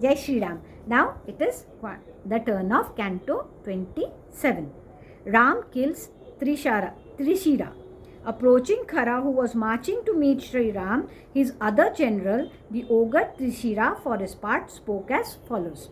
Jai Shri Ram. Now it is the turn of Canto 27. Ram kills Trishira. Approaching Khara, who was marching to meet Sri Ram, his other general, the ogre Trishira, for his part, spoke as follows.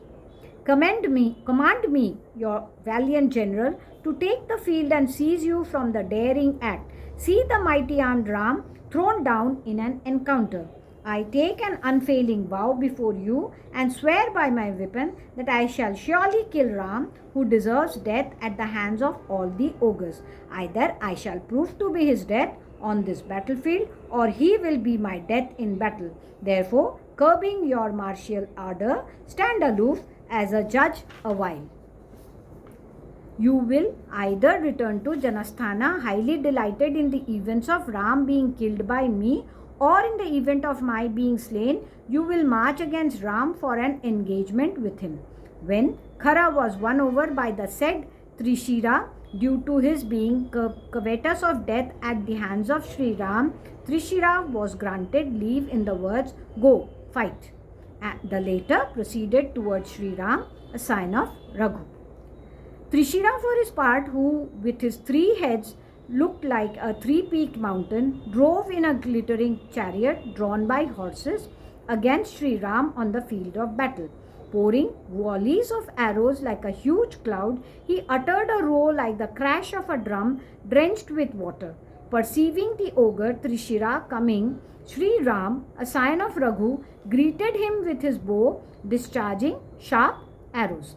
Command me, your valiant general, to take the field and seize you from the daring act. See the mighty armed Ram thrown down in an encounter. I take an unfailing vow before you and swear by my weapon that I shall surely kill Ram, who deserves death at the hands of all the ogres. Either I shall prove to be his death on this battlefield, or he will be my death in battle. Therefore, curbing your martial ardor, stand aloof as a judge a while. You will either return to Janasthana highly delighted in the events of Ram being killed by me, or in the event of my being slain, you will march against Ram for an engagement with him. When Khara was won over by the said Trishira, due to his being covetous of death at the hands of Sri Ram, Trishira was granted leave in the words, "Go, fight." The latter proceeded towards Sri Ram, a sign of Raghu. Trishira, for his part, who with his 3 heads looked like a 3-peaked mountain, drove in a glittering chariot drawn by horses against Sri Ram on the field of battle. Pouring volleys of arrows like a huge cloud, he uttered a roar like the crash of a drum drenched with water. Perceiving the ogre Trishira coming, Sri Ram, a sign of Raghu, greeted him with his bow, discharging sharp arrows.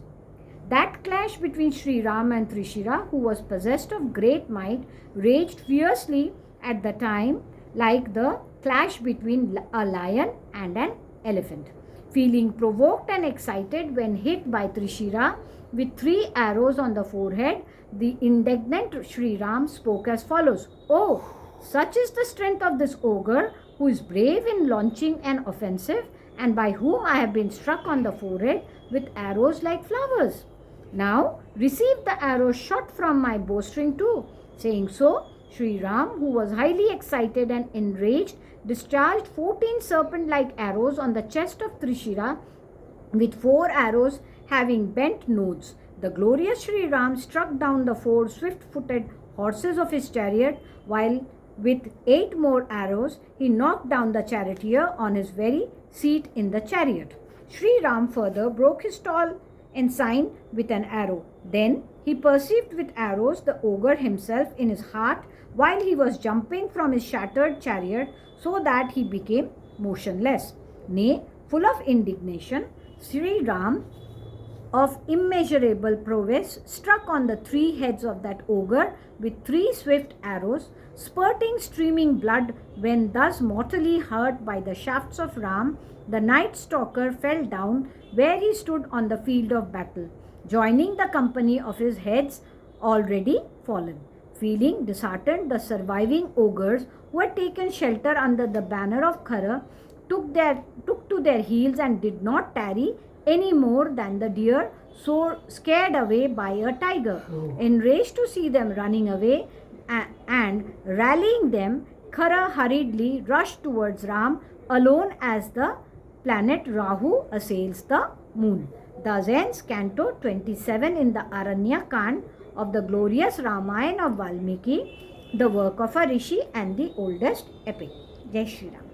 That clash between Sri Ram and Trishira, who was possessed of great might, raged fiercely at the time like the clash between a lion and an elephant. Feeling provoked and excited when hit by Trishira with 3 arrows on the forehead, the indignant Sri Ram spoke as follows. Oh, such is the strength of this ogre, who is brave in launching an offensive, and by whom I have been struck on the forehead with arrows like flowers. Now receive the arrow shot from my bowstring too. Saying so, Sri Ram, who was highly excited and enraged, discharged 14 serpent-like arrows on the chest of Trishira, with 4 arrows having bent nodes. The glorious Sri Ram struck down the 4 swift-footed horses of his chariot, while with 8 more arrows he knocked down the charioteer on his very seat in the chariot. Sri Ram further broke his tall ensign with an arrow. Then he perceived with arrows the ogre himself in his heart, while he was jumping from his shattered chariot, so that he became motionless. Nay, full of indignation, Sri Ram, of immeasurable prowess, struck on the 3 heads of that ogre with 3 swift arrows, spurting streaming blood. When thus mortally hurt by the shafts of Ram, the night stalker fell down where he stood on the field of battle, joining the company of his heads already fallen. Feeling disheartened, the surviving ogres, who had taken shelter under the banner of Khara, took to their heels and did not tarry any more than the deer so scared away by a tiger. Enraged to see them running away and rallying them, Khara hurriedly rushed towards Ram, alone as the planet Rahu assails the moon. Thus ends Canto 27 in the Aranyakand of the glorious Ramayan of Valmiki, the work of a rishi and the oldest epic. Jai Shri Ram.